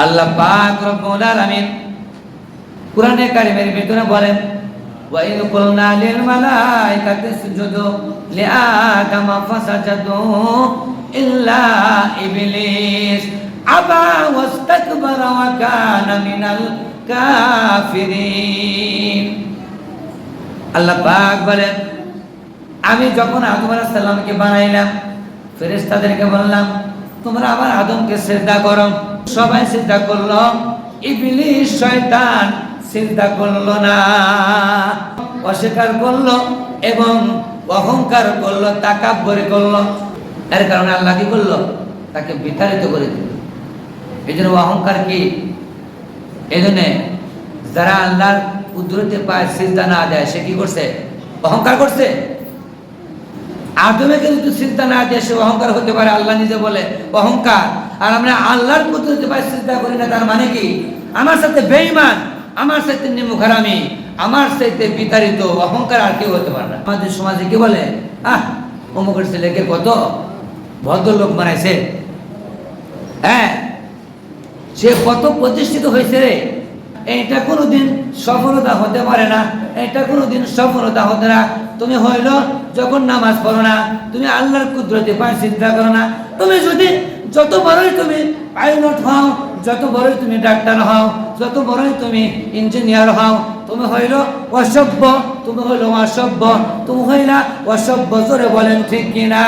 আল্লাহ পাক রব্বুল আলামিন কুরআনে কারীমের ভিতরে বলেন, ওয়া ইয কুলনা লিল মালাইকাতি ইসজুদু লিআদামা ফাসাজাদু ইল্লা ইবলিস আবা ওয়াস্তাকবারা ওয়া কানা মিনাল কাফিরিন। আল্লাহ পাক বলেন, আমি যখন আদম আলাইহিস সালামকে বানাইলাম, ফেরেশতাদেরকে বললাম তোমরা আবার আদমকে সিজদা করো। সবাই সিজদা করলো, ইবলিস শয়তান সিজদা করলো না, অস্বীকার করলো এবং অহংকার করলো, তাকাব্বুর করলো। এর কারণে আল্লাহ কি করলো? তাকে বিতাড়িত করে দিল। এই জন্য অহংকার কি? এই জন্য যারা আল্লাহর কুদরতে পায় সিজদা না দেয়, সে কি করছে? অহংকার করছে। আদমকে যদি সিজদা না দেয় সে অহংকার হতে পারে। আল্লাহ নিজে বলে অহংকার। আর আমরা আল্লাহর কুদরতে পায় সিজদা করি না, তার মানে কি? আমার সাথে বেঈমান, আমার সাথে নিমুখারামি, আমার সাথে বিতাড়িত, অহংকার আর কেউ হতে পারে না। আমাদের সমাজে কি বলে, অমুকের ছেলেকে কত ভদ্রলোক বানাইছে, হ্যাঁ সে কত প্রতিষ্ঠিত হয়েছে রে। এইটা কোনোদিন সফলতা হতে পারে না, এটা কোনোদিন সফলতা হতে না। তুমি হইল যখন নামাজ পড়ো না, তুমি আল্লাহর কুদরতে পায় চিন্তা করো না। তুমি যদি যত বড়ই তুমি পাইলট হও, যত বড়ই তুমি ডাক্তার হও, যত বড়ই তুমি ইঞ্জিনিয়ার হও, তুমি হইল অসভ্য, তুমি হইল অসভ্য, তুমি হইলা অসভ্য। জোরে বলেন ঠিক কিনা?